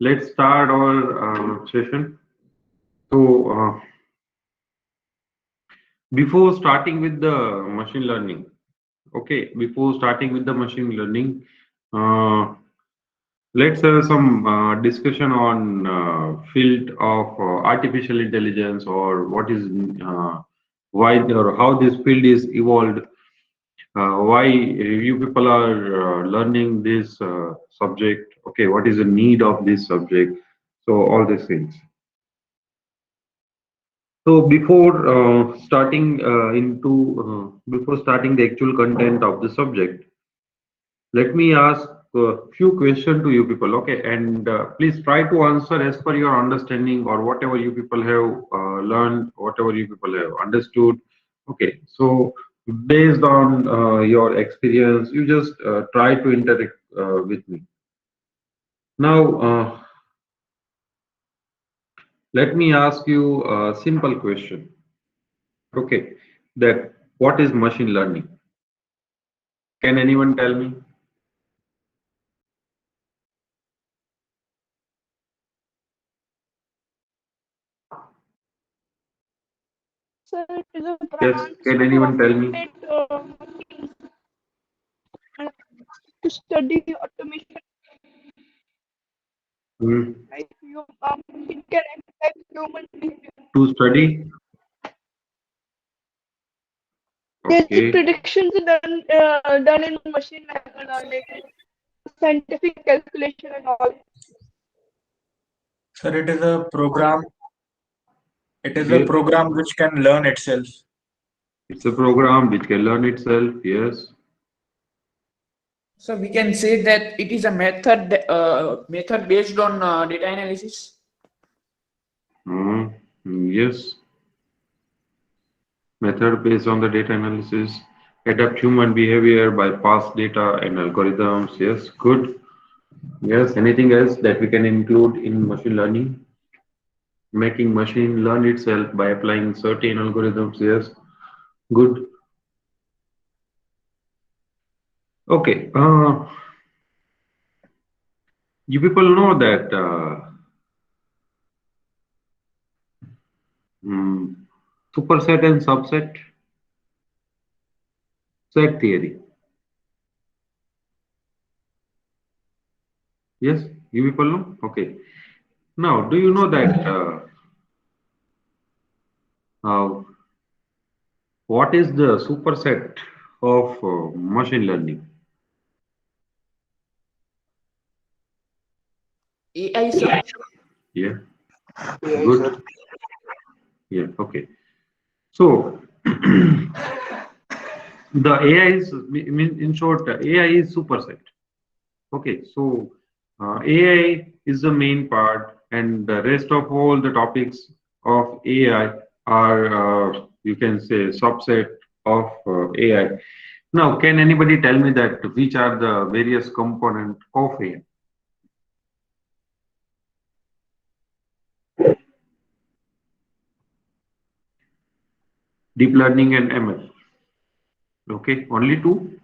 let's start our session. So, before starting with the machine learning, okay, before starting with the machine learning, uh, let's have some discussion on field of artificial intelligence or what is why or how this field is evolved, why you people are learning this subject, okay, what is the need of this subject, so all these things. So before starting the actual content of the subject, let me ask a few questions to you people, okay? And please try to answer as per your understanding or whatever you people have learned, whatever you people have understood. Okay, so based on your experience, you just try to interact with me. Now, let me ask you a simple question. Okay, that what is machine learning? Can anyone tell me? So it is a Yes, branch can of anyone tell me? to study the automation. Hmm. Like it can affect human behavior. To study? Yes, the Okay. predictions are done in machine learning, scientific calculation and all. Sir, it is a program. It is a Yes, program which can learn itself. it's a program which can learn itself. Yes. So we can say that it is a method based on data analysis. Hmm. Yes. Method based on the data analysis, adapt human behavior by past data and algorithms. Yes, good. Yes, anything else that we can include in machine learning? Making machine learn itself by applying certain algorithms. Yes, good. Okay. You people know that mm, superset and subset set theory. Yes, you people know. Okay. Now, do you know that uh, what is the superset of machine learning? AI, sir. Yeah, AI, sir. good. Yeah, okay. So the AI is, in short, AI is superset. Okay, so AI is the main part, and the rest of all the topics of AI are, you can say, subset of AI. Now, can anybody tell me that which are the various component of AI? Deep learning and ML. Okay, only two.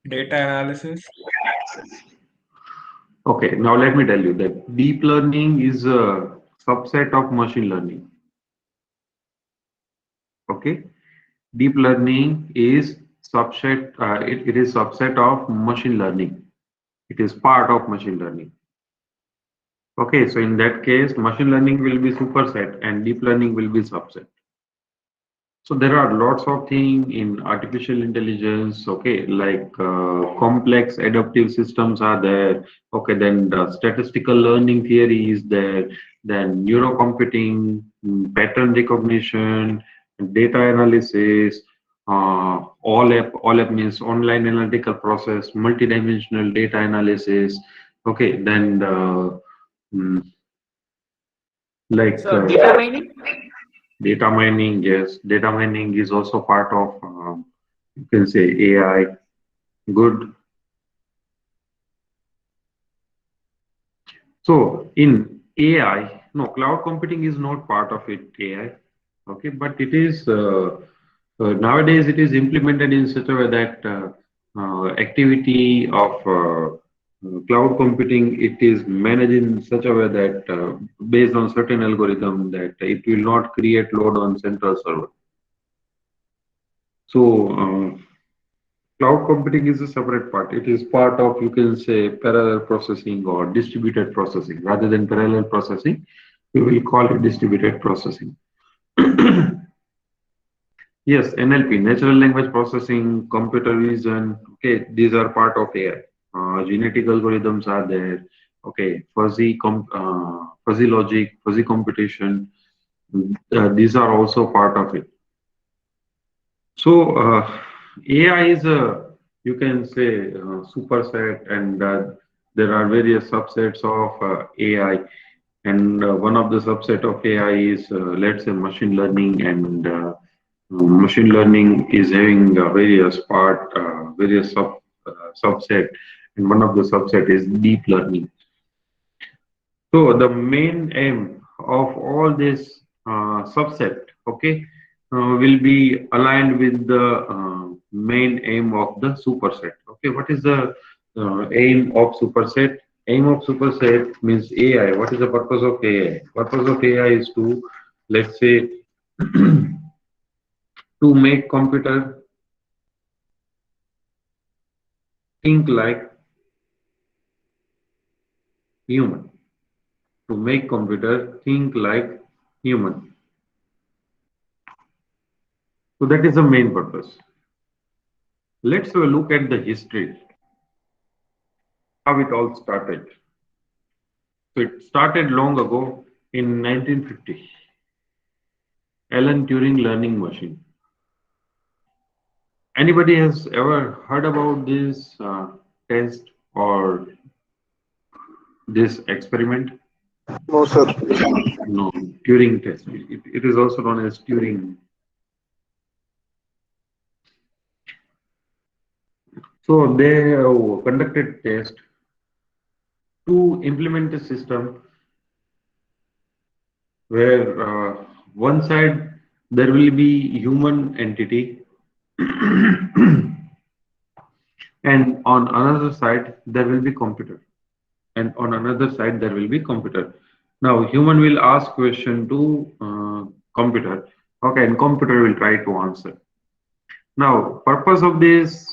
Data analysis. Okay, now let me tell you that deep learning is a subset of machine learning. Okay, deep learning is subset. It is subset of machine learning. It is part of machine learning. Okay, so in that case, machine learning will be superset and deep learning will be subset. So there are lots of things in artificial intelligence, okay, like complex adaptive systems are there, okay, then the statistical learning theory is there, then neurocomputing, pattern recognition, data analysis, all app means online analytical process, multidimensional data analysis, okay, then the, mm, like So data mining. data mining, yes, data mining is also part of, you can say, AI. Good. So in AI, no, cloud computing is not part of it, AI. Okay, but it is nowadays it is implemented in such a way that activity of cloud computing, it is managed in such a way that based on certain algorithm that it will not create load on central server. So cloud computing is a separate part. It is part of, you can say, parallel processing or distributed processing. Rather than parallel processing, we will call it distributed processing. Yes, NLP, natural language processing, computer vision. Okay, these are part of AI. Genetic algorithms are there. Okay, fuzzy logic, fuzzy computation. These are also part of it. So AI is a, you can say, superset, and there are various subsets of AI. And one of the subset of AI is, let's say, machine learning, and machine learning is having various subset, and one of the subset is deep learning. So the main aim of all this subset, okay, will be aligned with the main aim of the superset. Okay, what is the aim of superset? Aim of superset means AI. What is the purpose of AI? Purpose of AI is to, let's say, to make computer think like human. To make computer think like human. So that is the main purpose. Let's have a look at the history, how it all started. So it started long ago in 1950. Alan Turing learning machine. Anybody has ever heard about this test or this experiment? No, sir. No, Turing test. It is also known as Turing. So they have conducted test to implement a system where one side there will be human entity and on another side there will be computer, and on another side there will be computer. Now human will ask question to computer, okay, and computer will try to answer. Now purpose of this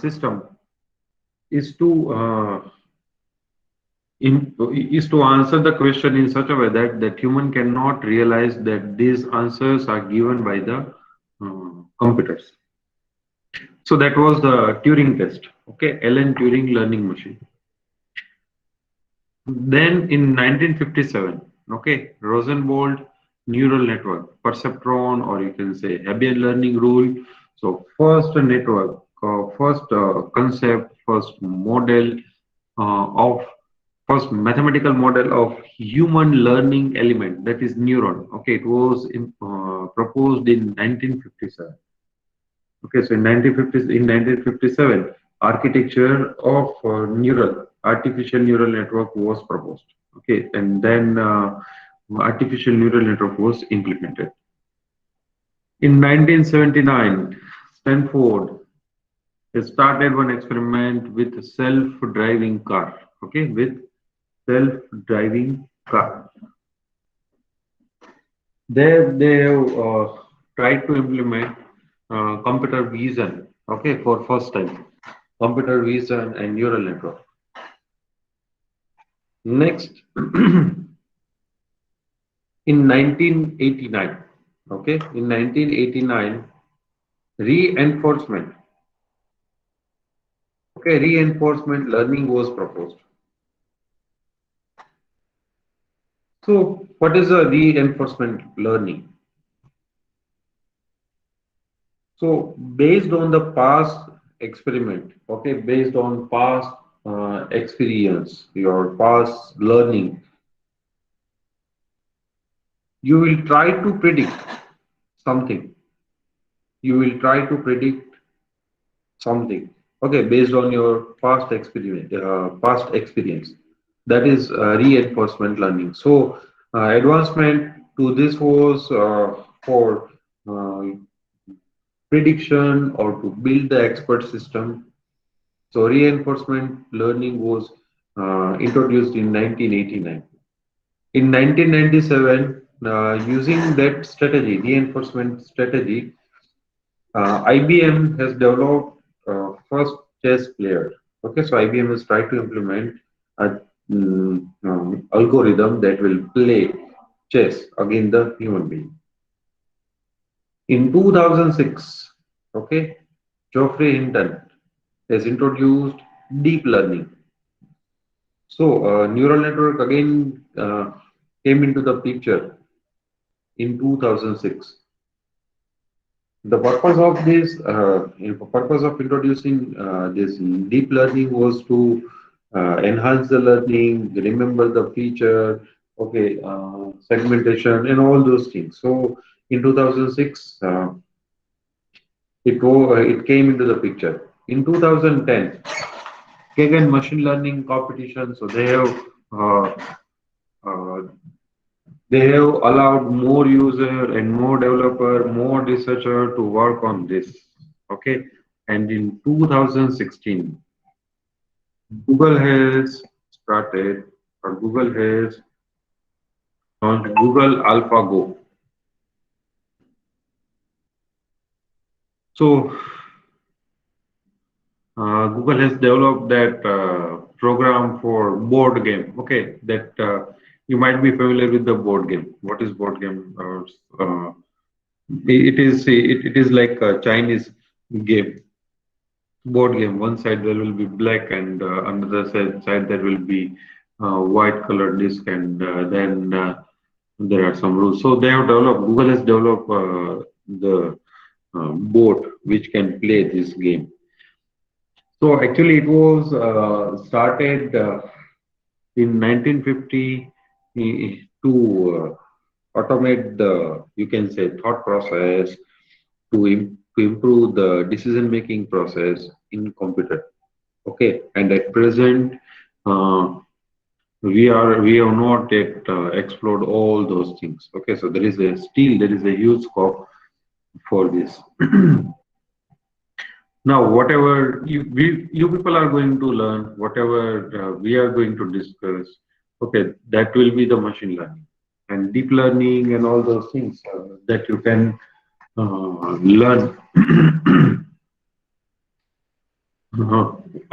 system is to answer the question in such a way that human cannot realize that these answers are given by the computers. So that was the Turing test, okay, Alan Turing learning machine. Then in 1957, okay, Rosenbold neural network, perceptron, or you can say Hebbian learning rule. So first network, first concept, first model of first mathematical model of human learning element, that is neuron. Okay, it was proposed in 1957. Okay, so in 1957, architecture of artificial neural network was proposed. Okay, and then artificial neural network was implemented. In 1979, Stanford started one experiment with self-driving car. Okay, with self-driving car. They have tried to implement computer vision, okay, for first time, computer vision and neural network. Next, in 1989, okay, in 1989, reinforcement, okay, reinforcement learning was proposed. So what is a reinforcement learning? So based on the past experiment, okay, based on past experience, your past learning, you will try to predict something. You will try to predict something, okay, based on your past experience. That is reinforcement learning. So advancement to this was for prediction or to build the expert system So reinforcement learning was introduced in 1989. In 1997, using that strategy, reinforcement strategy, IBM has developed first chess player. Okay, so IBM has tried to implement a algorithm that will play chess against the human being. In 2006, okay, Geoffrey Hinton has introduced deep learning. So, neural network again came into the picture in 2006. The purpose of this, purpose of introducing this deep learning was to enhance the learning, remember the feature, okay, segmentation, and all those things. So, in 2006, it came into the picture. In 2010, Kagan machine learning competition. So uh, uh, they have allowed more user and more developer, more researcher to work on this. Okay, and in 2016, Google has started, or Google has launched Google AlphaGo. So Google has developed that program for board game. Okay, that you might be familiar with the board game. What is board game? It is like a Chinese game, board game. One side there will be black, and another side there will be white colored disc, and then there are some rules. So they have developed. Google has developed the board which can play this game. So actually, it was started in 1950 to automate the, you can say, thought process to improve the decision making process in computer. Okay, and at present, we have not yet explored all those things. Okay, so there is a huge scope for this. Now, whatever you people are going to learn, whatever we are going to discuss, okay, that will be the machine learning and deep learning and all those things that you can learn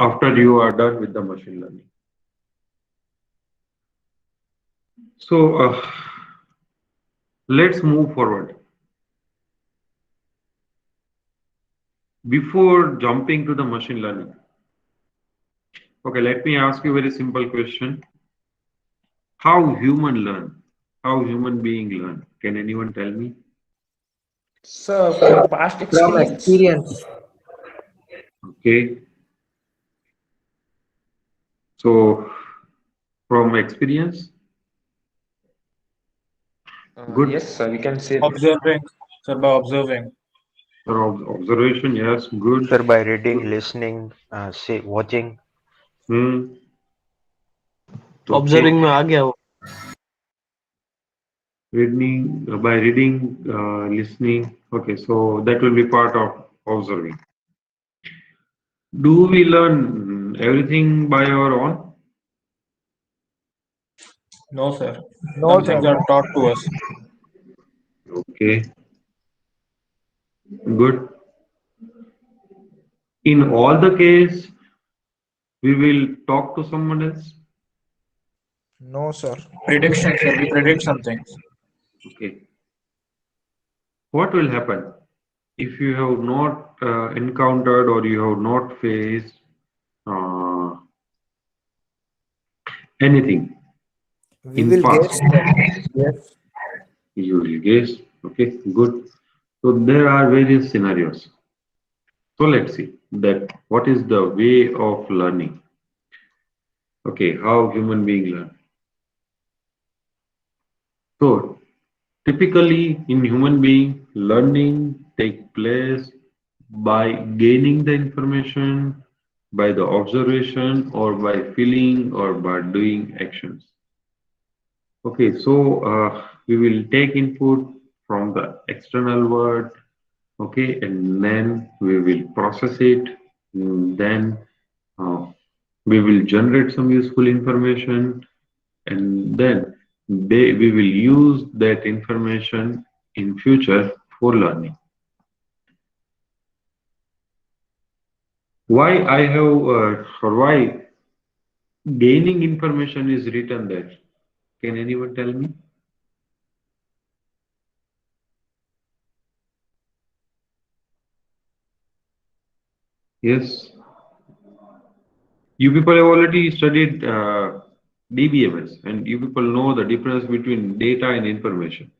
after you are done with the machine learning. So let's move forward. Before jumping to the machine learning, okay, let me ask you a very simple question. How human learn? How human being learn? Can anyone tell me? So from past From experience. experience. Okay. So from experience? Good. Yes, sir, we can say this. Observing, sir, by observing. Observation, yes, good. Sir, by reading, listening, say watching. Hmm. Observing Okay. में आ गया वो. Reading, by reading, listening. Okay, so that will be part of observing. Do we learn everything by our own? No, sir. No, Some sir. things are taught to us. Okay, good. In all the case, we will talk to someone else. No, sir. Prediction, sir. We predict some things. Okay. What will happen if you have not encountered or you have not faced anything We in will past? guess. Yes. You will guess. Okay, good. So there are various scenarios. So let's see that what is the way of learning. Okay, how human being learn. So typically in human being, learning take place by gaining the information, by the observation, or by feeling, or by doing actions. Okay, so we will take input from the external world, okay, and then we will process it, then we will generate some useful information, and then we will use that information in future for learning. Why I have or why gaining information is written there? Can anyone tell me? Yes. You people have already studied DBMS, and you people know the difference between data and information.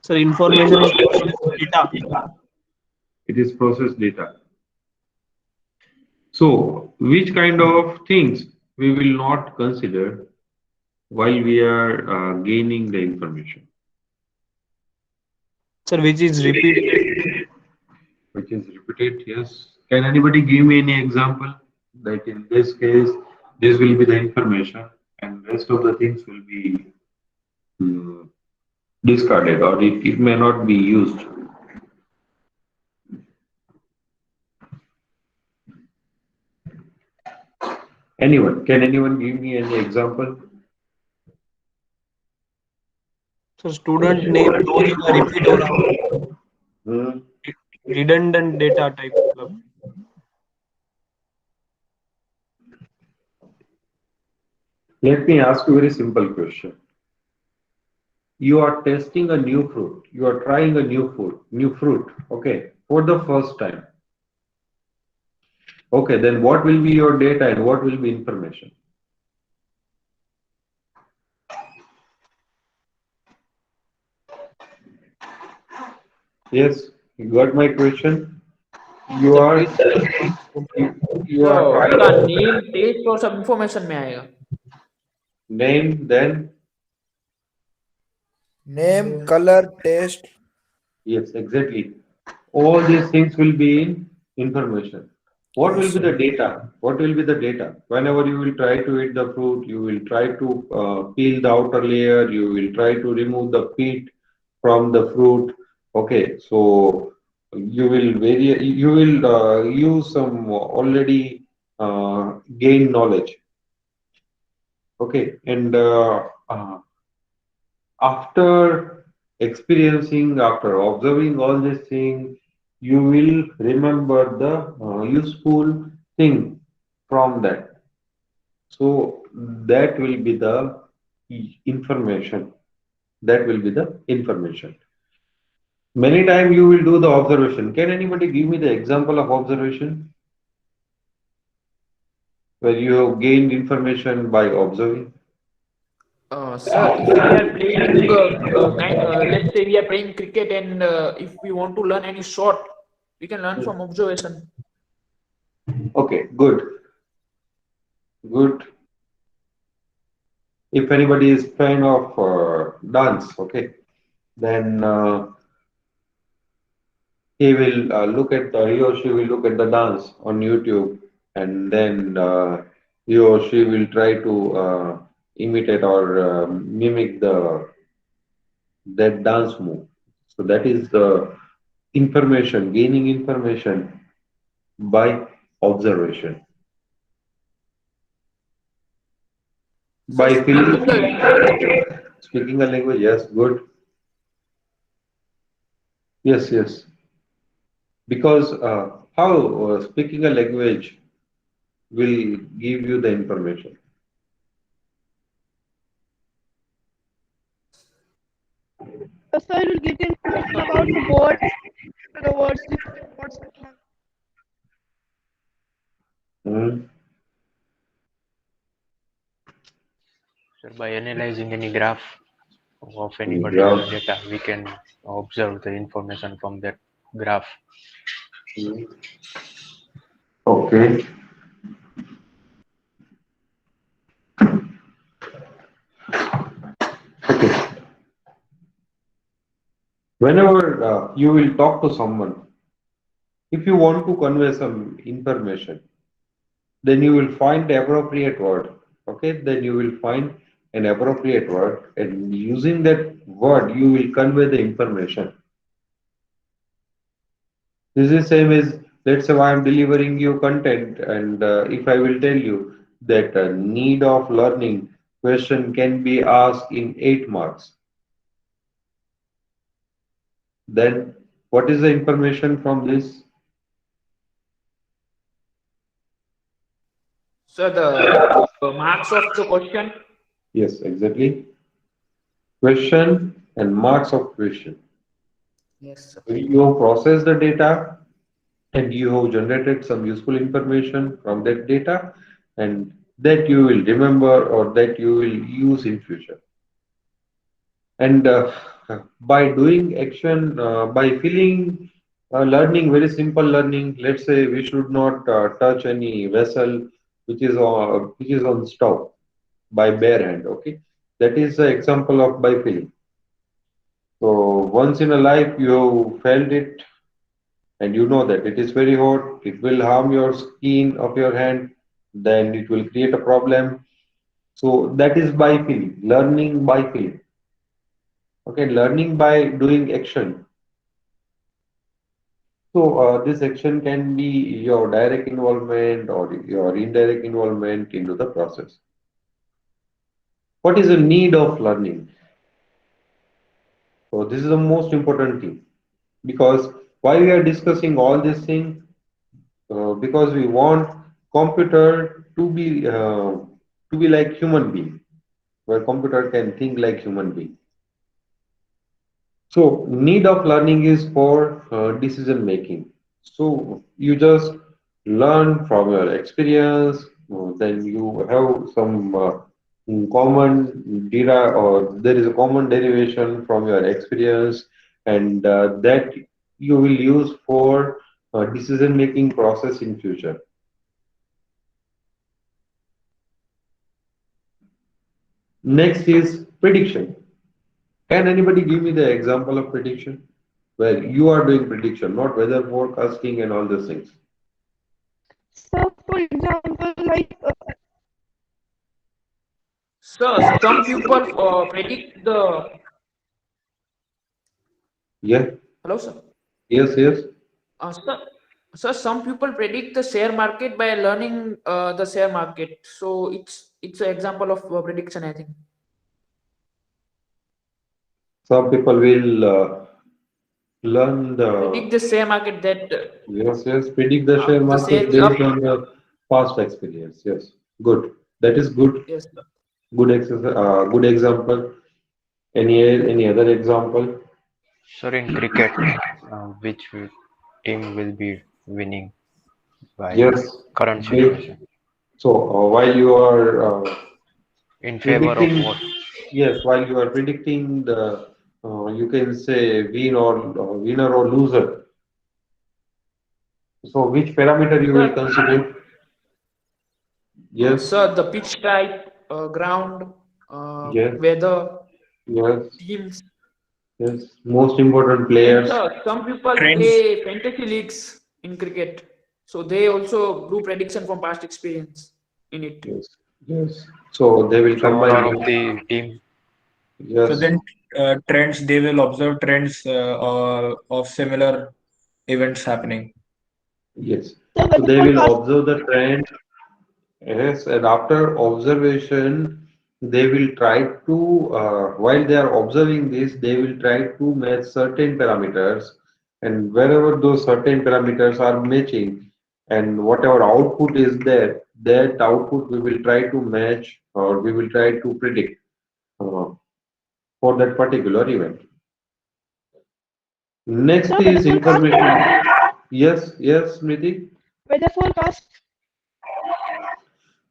So information is data. It is processed data. So, which kind of things we will not consider while we are gaining the information? Sir, which is repeated. Which is repeated, yes. Can anybody give me any example? Like in this case, this will be the information, and rest of the things will be discarded, or it may not be used. Anyone? Can anyone give me any example? So student name known in a repeat or Hmm. redundant data type. Let me ask you a very simple question. You are testing a new fruit. You are trying a new fruit, okay, for the first time. Okay, then what will be your data and what will be information? Yes, you got my question. You are you are उसका trying name test और सब information में आएगा. name, then Name, color, taste. yes, exactly. All these things will be in information. What will Yes, be the sir. data? What will be the data? Whenever you will try to eat the fruit, you will try to peel the outer layer, you will try to remove the pit from the fruit. Okay, so you will use some already gained knowledge. Okay, and after experiencing, after observing all these things, you will remember the useful thing from that. So that will be the information. That will be the information. Many times you will do the observation. Can anybody give me the example of observation where you have gained information by observing? Sir, if we are playing, let's say we are playing cricket, and if we want to learn any shot, we can learn from observation. Okay, good. Good. If anybody is fan of dance, okay, then he will he or she will look at the dance on YouTube, and then he or she will try to imitate or mimic that dance move. So that is the information, gaining information by observation. So By speaking the feeling, language, speaking a language, yes, good. Yes, yes. Because how speaking a language will give you the information. So it will give you information about the words, different words. Hmm. So by analyzing any graph of any Mm, particular graph. data, we can observe the information from that graph. Okay. Okay. Whenever you will talk to someone, if you want to convey some information, then you will find the appropriate word. Okay, then you will find an appropriate word, and using that word, you will convey the information. This is same as let's say I am delivering you content, and if I will tell you that need of learning question can be asked in 8 marks, then what is the information from this? So the marks of the question. Yes, exactly. Question and marks of question. Yes, sir. You have processed the data and you have generated some useful information from that data, and that you will remember or that you will use in future. And by doing action, by filling learning, very simple learning, let's say we should not touch any vessel which is on stove by bare hand. Okay, that is the example of by filling. So once in a life you have felt it, and you know that it is very hot, it will harm your skin of your hand, then it will create a problem. So that is by feeling, learning by feeling. Okay, learning by doing action. So this action can be your direct involvement or your indirect involvement into the process. What is the need of learning? So this is the most important thing, because why we are discussing all these things, because we want computer to be like human being, where computer can think like human being. So need of learning is for decision making. So you just learn from your experience, then you have some common or there is a common derivation from your experience, and that you will use for decision making process in future. Next is prediction. Can anybody give me the example of prediction where you are doing prediction, not weather forecasting and all those things? So, for example, like So some people predict the. Yeah, Hello, sir. yes, yes. Sir, some people predict the share market by learning the share market. So it's an example of prediction, I think. Some people will learn Predict the the share market that yes, predict the share the share market is up. based on the past experience. Yes, good. That is good. Yes, sir. Good exercise. Good example. Any other example? Sir, in cricket, which team will be winning by Yes. current Great. situation? So while you are In favor of predicting, what? yes, while you are predicting the, you can say winner or loser. So which parameter you will Sir, consider? Yes, sir, the pitch type, ground, yes, weather, yes, teams, yes. Most important and players. some people Trends. play fantasy leagues in cricket, so they also do prediction from past experience in it. Yes, yes. So they will So all combine of this. the team. So Yes, then trends, they will observe trends of similar events happening. yes. the So weather they will forecast. observe the trend. Yes, and after observation, they will try to, while they are observing this, they will try to match certain parameters, and wherever those certain parameters are matching, and whatever output is there, that output we will try to match or we will try to predict uh, for that particular event. The Next weather is forecast. information. Yes, yes, Smriti. Weather forecast.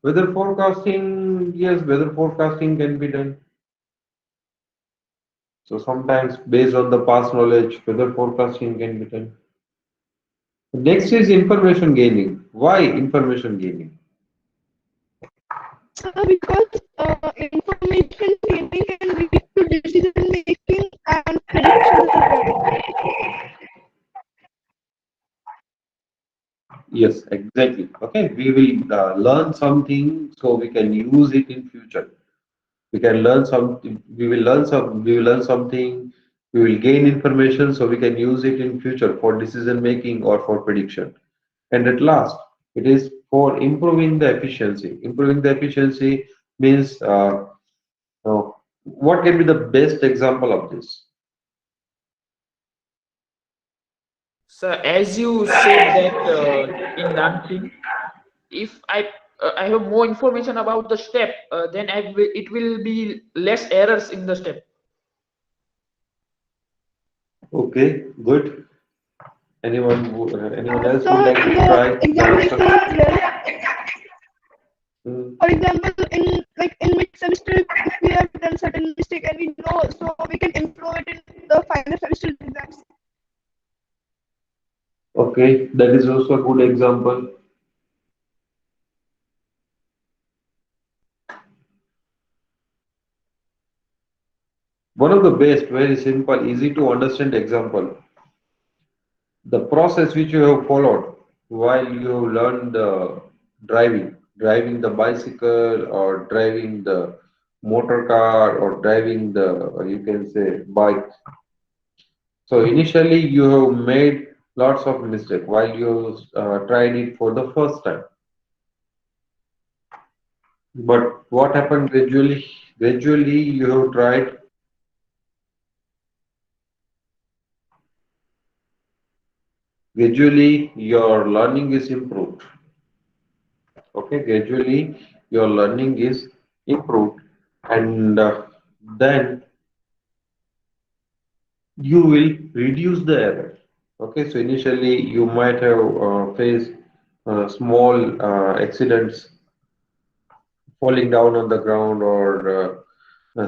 Weather forecasting, yes, weather forecasting can be done. So sometimes based on the past knowledge, weather forecasting can be done. Next is information gaining. Why information gaining? Because information gaining can lead to decision making and predictions as well. Yes, exactly. Okay, we will learn something so we can use it in future. We can learn something. We will learn some. We will learn something. We will gain information so we can use it in future for decision making or for prediction. And at last, it is for improving the efficiency. Improving the efficiency means what can be the best example of this? So as you said that in dancing, if I have more information about the step, then it will be less errors in the step. Okay, good. Anyone else So would like to try the the answer? examination as well. Hmm. For example, in mid semester, if we have done certain mistake and we know, so we can improve it in the final semester exams. Okay, that is also a good example. One of the best, very simple, easy to understand example. The process which you have followed while you learned driving the bicycle or driving the motor car or driving the, you can say, bike. So initially you have made lots of mistake while you tried it for the first time. But what happened gradually? Gradually you have tried. Gradually your learning is improved. Okay, gradually your learning is improved, and then you will reduce the error. Okay, so initially you might have faced small accidents, falling down on the ground or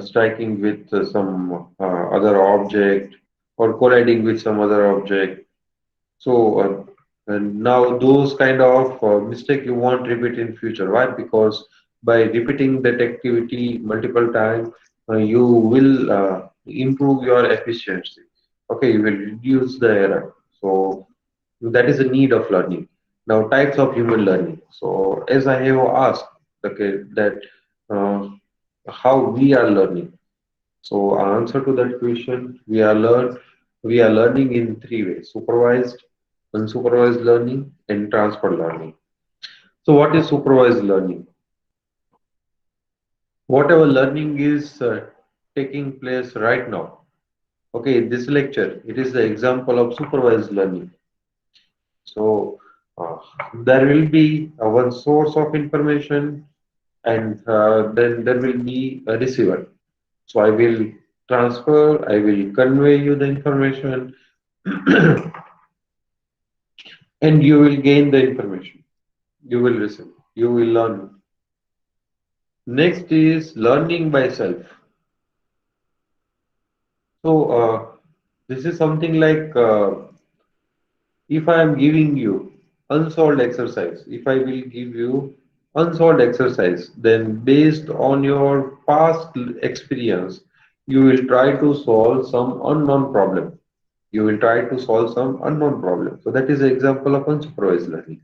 striking with some other object or colliding with some other object. So and now those kind of mistake you won't repeat in future. Why? Because by repeating that activity multiple times, you will improve your efficiency. Okay, you will reduce the error. So that is the need of learning. Now, types of human learning. So as I have asked, okay, that uh, how we are learning. So answer to that question, we are learning in three ways: supervised, unsupervised learning, and transfer learning. So what is supervised learning? Whatever learning is taking place right now. Okay, this lecture, it is the example of supervised learning. So uh, there will be one source of information, and then there will be a receiver. So I will transfer, I will convey you the information, and you will gain the information. You will receive, you will learn. Next is learning by self. So this is something like if I am giving you unsolved exercise, if I will give you unsolved exercise, then based on your past experience, you will try to solve some unknown problem. You will try to solve some unknown problem. So that is an example of unsupervised learning.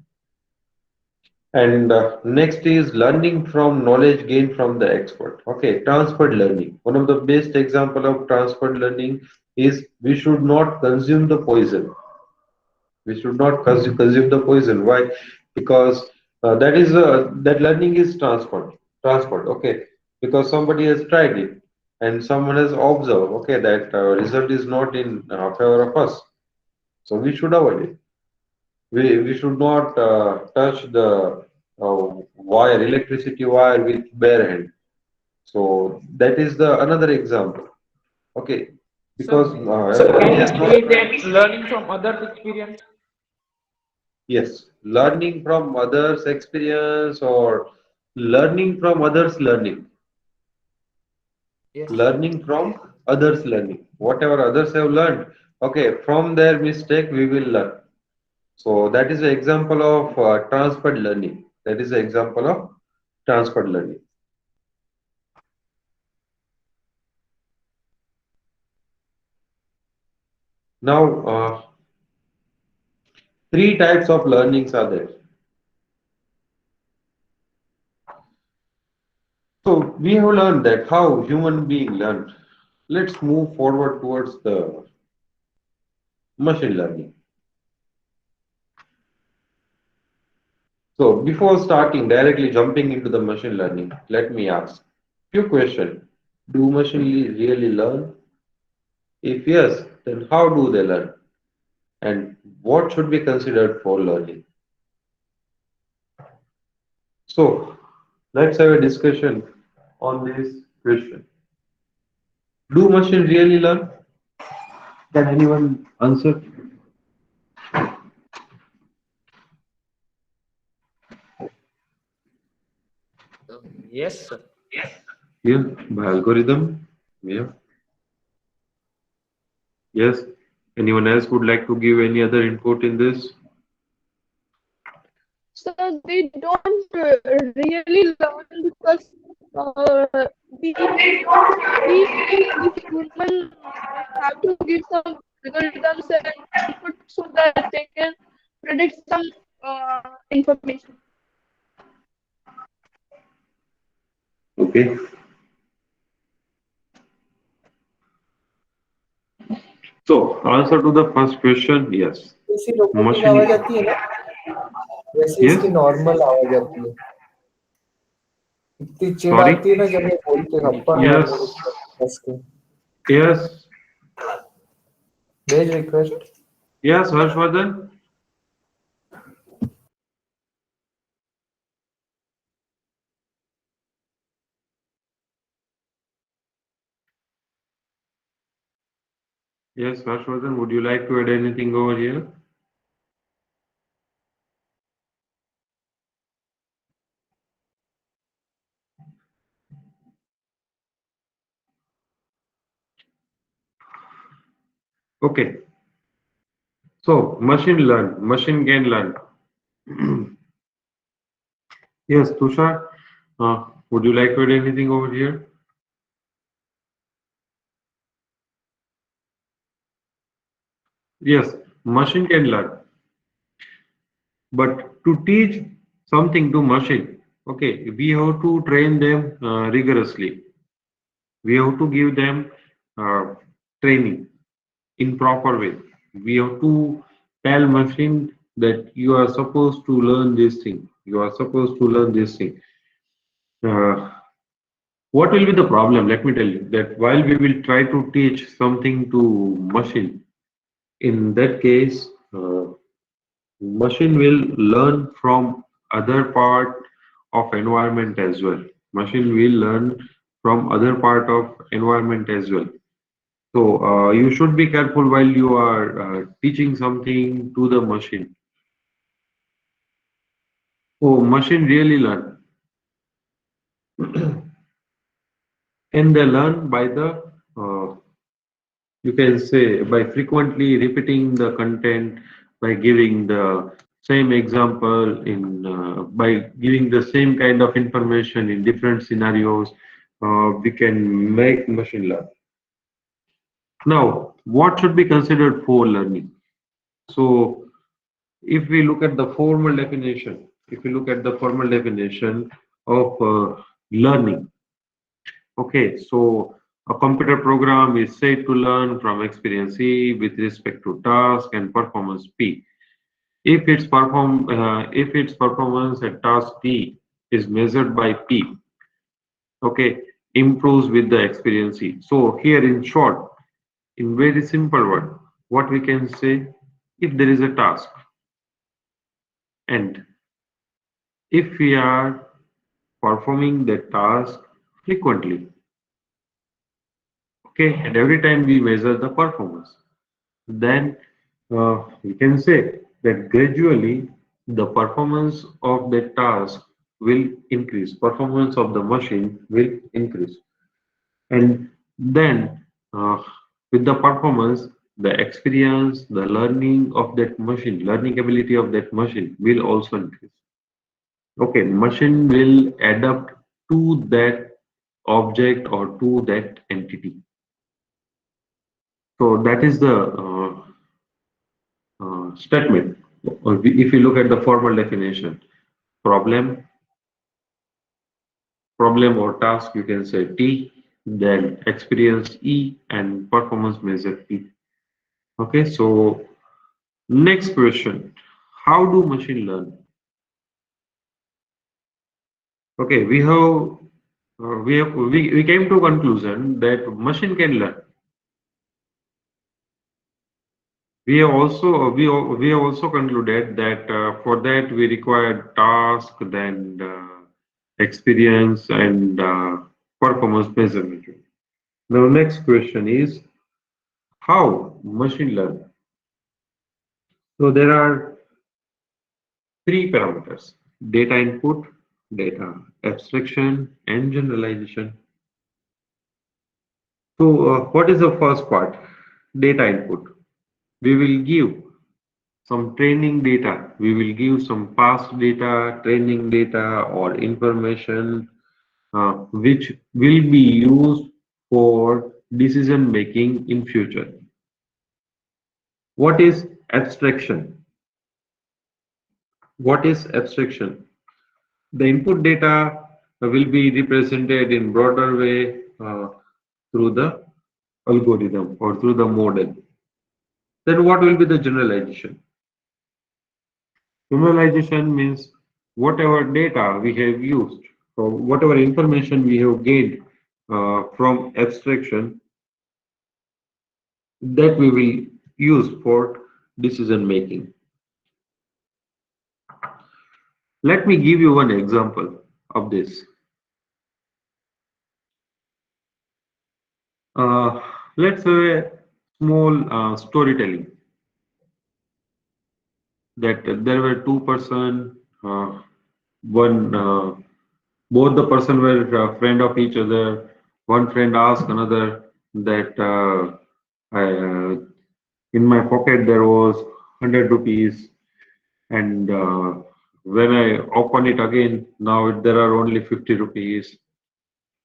And next is learning from knowledge gained from the expert. Okay, transferred learning. One of the best example of transferred learning is we should not consume the poison. We should not consume the poison. Why? Because that learning is transferred. Transferred. Okay, because somebody has tried it and someone has observed. Okay, that result is not in favor of us. So we should avoid it. We should not touch the wire, electricity wire with bare hand. So that is the another example. Okay, So, because so everybody can we has not say tried. that learning from others' experience? Yes, learning from others' experience or learning from others' learning. Yes. Learning from others' learning. Whatever others have learned, okay, from their mistake we will learn. So that is an example of transferred learning. That is an example of transferred learning. Now, three types of learnings are there. So we have learned that how human being learn. Let's move forward towards the machine learning. So before starting directly jumping into the machine learning, let me ask few questions. Do machine really learn? If yes, then how do they learn? And what should be considered for learning? So let's have a discussion on this question. Do machine really learn? Can anyone answer? Yes, sir. Yeah, by algorithm. Yeah. Yes. Anyone else would like to give any other input in this? So they don't really learn because we human have to give some algorithms and input so that they can predict some information. Okay. So answer to the first question, yes. ऐसी robotic Machine. आवाज आती है ना, वैसे Yes. इसकी normal आवाज आती है। इतनी चिढ़ Sorry. आती है ना जब ये बोलते हैं अपन Yes. हंस के। Yes. भेज request. Yes, Harshvardhan. Yes, Harshvardhan, would you like to add anything over here? Okay. So machine can learn. Yes, Tushar, would you like to add anything over here? Yes, machine can learn. But to teach something to machine, okay, we have to train them rigorously. We have to give them training in proper way. We have to tell machine that you are supposed to learn this thing. You are supposed to learn this thing. Uh, what will be the problem? Let me tell you that while we will try to teach something to machine, in that case, machine will learn from other part of environment as well. Machine will learn from other part of environment as well. So you should be careful while you are teaching something to the machine. So machine really learn, and they learn by the you can say by frequently repeating the content, by giving the same example in by giving the same kind of information in different scenarios. We can make machine learn. Now, what should be considered for learning? So if we look at the formal definition, if we look at the formal definition of learning, okay, so a computer program is said to learn from experience E with respect to task and performance P. If if its performance at task T is measured by P, okay, improves with the experience E. So here, in short, in very simple word, what we can say, if there is a task and if we are performing the task frequently, okay, and every time we measure the performance, then we can say that gradually the performance of the task will increase, performance of the machine will increase, and then with the performance, the experience, the learning of that machine, learning ability of that machine will also increase. Okay, machine will adapt to that object or to that entity. So that is the statement. Or if you look at the formal definition, problem, problem or task, you can say T, then experience E, and performance measure P. Okay, so next question, how do machine learn? Okay, we came to conclusion that machine can learn. We have also concluded that for that we require task, then experience and performance measurement. Now, next question is how machine learn. So there are three parameters: data input, data abstraction, and generalization. So what is the first part? Data input. We will give some training data. We will give some past data, training data, or information which will be used for decision making in future. What is abstraction? What is abstraction? The input data will be represented in broader way through the algorithm or through the model. Then what will be the generalization? Generalization means whatever data we have used or whatever information we have gained from abstraction, that we will use for decision making. Let me give you one example of this. Let's have a small storytelling that there were two person, both the person were a friend of each other. One friend asked another that in my pocket there was 100 rupees, and when I open it again, now there are only 50 rupees.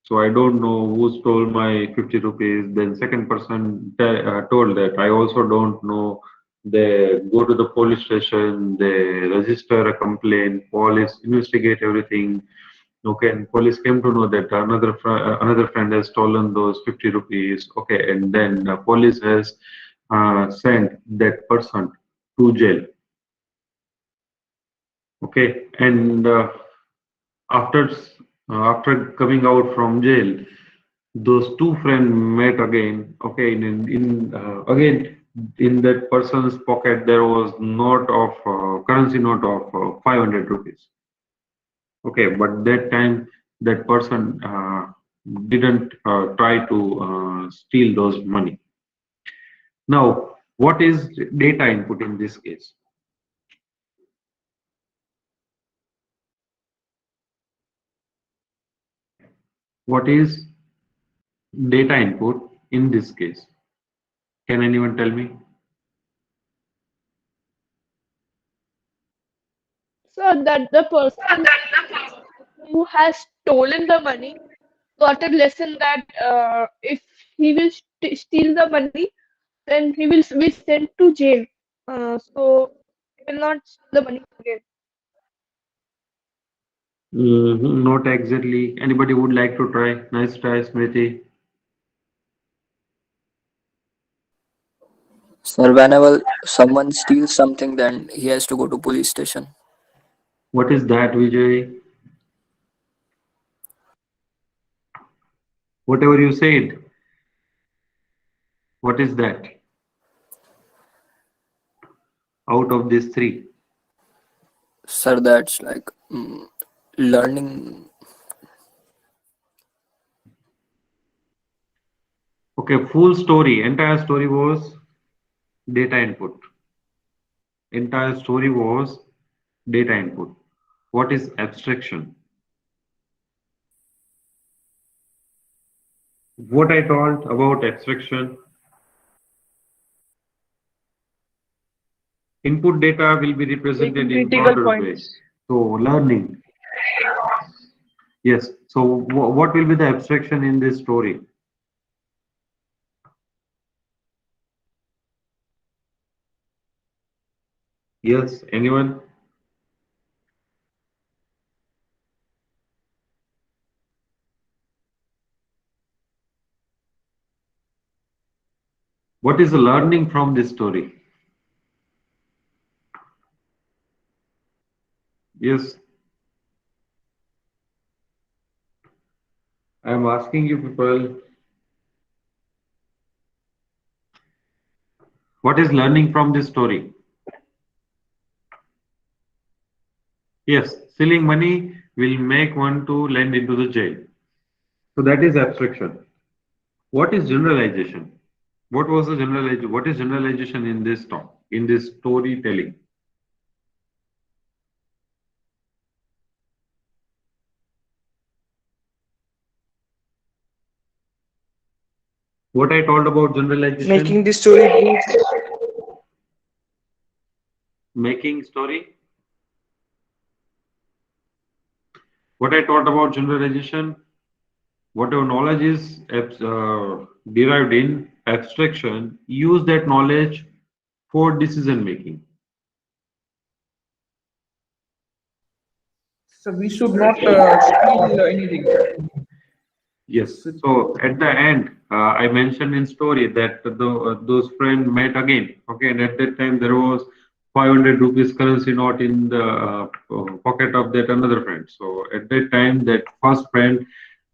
So I don't know who stole my 50 rupees. Then second person told that I also don't know. They go to the police station, they register a complaint, police investigate everything. Okay, and police came to know that another friend has stolen those 50 rupees. Okay, and then police has sent that person to jail. Okay, and after after coming out from jail, those two friends met again. Okay, again in that person's pocket there was note of currency note of 500 rupees. Okay, but that time that person didn't try to steal those money. Now, what is data input in this case? What is data input in this case? Can anyone tell me? So that the person who has stolen the money got a lesson that if he will steal the money, then he will be sent to jail. So he will not steal the money again. Not exactly. Anybody would like to try? Nice try, Smriti. Sir, whenever someone steals something, then he has to go to police station. What is that, Vijay? Whatever you said. What is that? Out of these three. Sir, that's like learning. Okay, full story. Entire story was data input. Entire story was data input. What is abstraction? What I told about abstraction, input data will be represented in Critical broader way. points. So learning. Yes. So what will be the abstraction in this story? Yes. Anyone? What is the learning from this story? Yes. I am asking you people, what is learning from this story? Yes, stealing money will make one to land into the jail. So that is abstraction. What is generalization? What was the generalization? What is generalization in this talk, in this storytelling? What I told about generalization? Making the story brief. Making story. What I taught about generalization, whatever knowledge is derived in abstraction, use that knowledge for decision making. So we should not steal anything. Yes. So at the end, I mentioned in story that those friends met again. Okay, and at that time there was 500 rupees currency note in the pocket of that another friend. So at that time, that first friend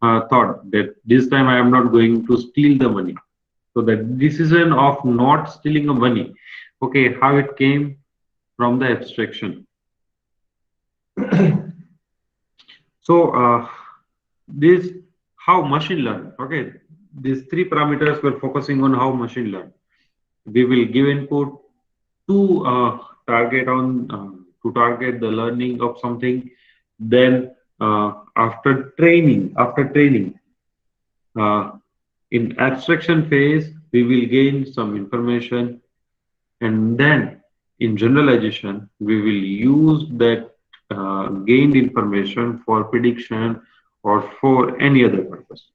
thought that this time I am not going to steal the money. So the decision of not stealing the money, okay, how it came from the abstraction. So this how machine learn. Okay, these three parameters were focusing on how machine learn. We will give input to target the learning of something. Then after training, in abstraction phase, we will gain some information, and then in generalization, we will use that gained information for prediction or for any other purpose.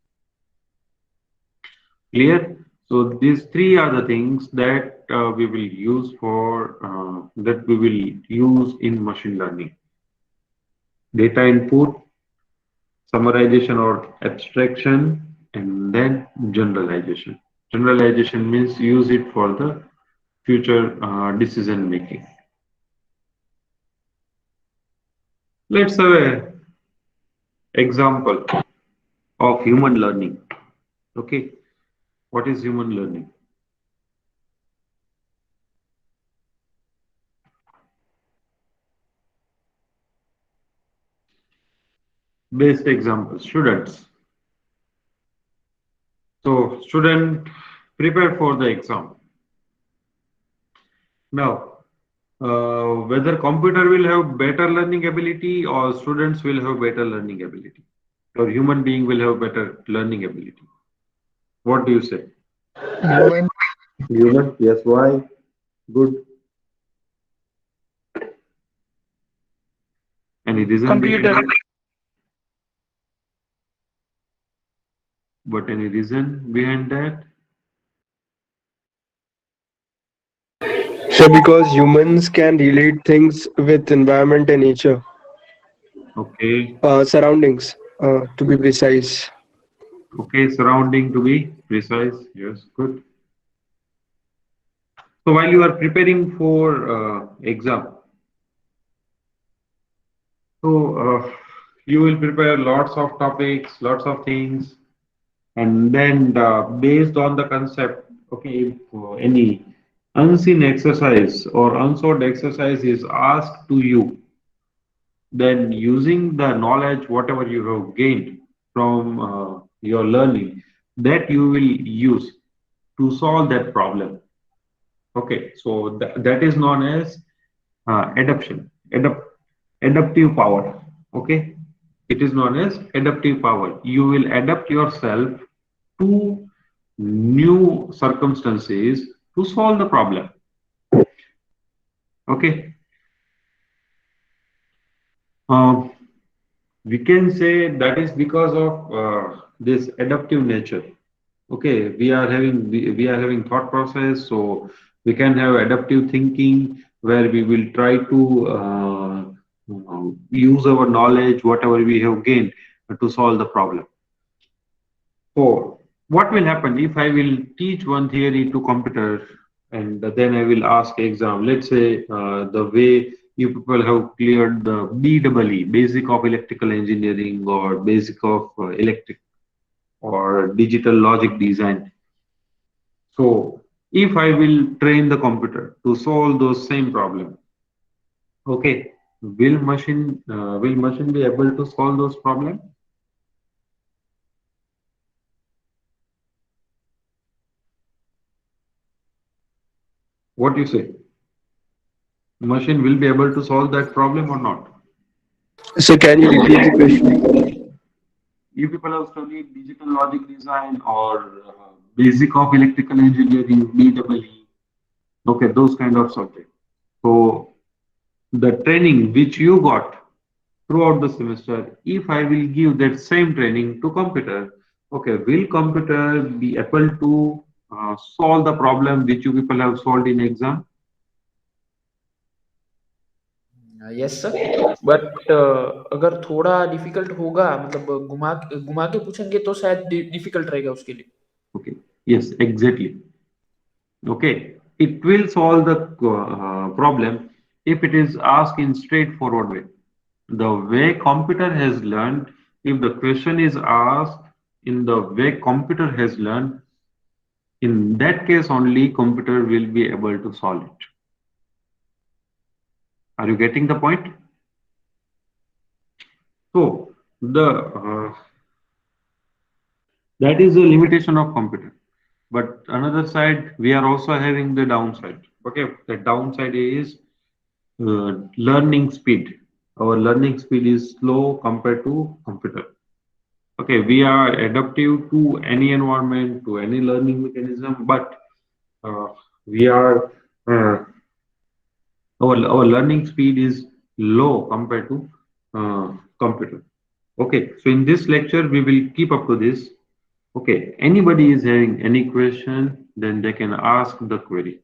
Clear? So these three are the things that we will use in machine learning. Data input, summarization or abstraction, and then generalization. Generalization means use it for the future decision making. Let's have an example of human learning. Okay, what is human learning? Best example, students. So student prepare for the exam. Now, whether computer will have better learning ability or students will have better learning ability, or human being will have better learning ability. What do you say? Human. Human, yes, why? Good. Any reason? Computer. But any reason behind that? So because humans can relate things with environment and nature, Okay. surroundings, to be precise. Okay, surrounding to be precise. Yes, good. So while you are preparing for exam, so you will prepare lots of topics, lots of things, and then based on the concept, okay, if any unseen exercise or unsolved exercise is asked to you, then using the knowledge, whatever you have gained from your learning, that you will use to solve that problem. Okay, so that is known as adaptive power. Okay, it is known as adaptive power. You will adapt yourself to new circumstances to solve the problem. Okay. We can say that is because of this adaptive nature. Okay, we are having thought process, so we can have adaptive thinking where we will try to use our knowledge, whatever we have gained, to solve the problem. So what will happen if I will teach one theory to computer and then I will ask exam? Let's say the way you people have cleared the BEE, Basic of Electrical Engineering or Basic of Electric. or digital logic design. So if I will train the computer to solve those same problem, okay, will machine be able to solve those problems? What do you say? Machine will be able to solve that problem or not? So can you repeat the question? You people have studied digital logic design or basic of electrical engineering, BEE, okay, those kind of subjects. So the training which you got throughout the semester, if I will give that same training to computer, okay, will computer be able to solve the problem which you people have solved in exam? Yes sir, but अगर थोड़ा difficult होगा, मतलब घुमा घुमा के पूछेंगे तो शायद डिफिकल्ट रहेगा उसके लिए. Okay, yes, exactly. Okay, it will solve the problem if it is asked in straightforward way. The way computer has learned, if the question is asked in the way computer has learned, in that case only computer will be able to solve it. Are you getting the point? So that is the limitation of computer. But another side, we are also having the downside. Okay, the downside is learning speed. Our learning speed is slow compared to computer. Okay, we are adaptive to any environment, to any learning mechanism, but we are our learning speed is low compared to computer. Okay, so in this lecture we will keep up to this. Okay, anybody is having any question, then they can ask the query.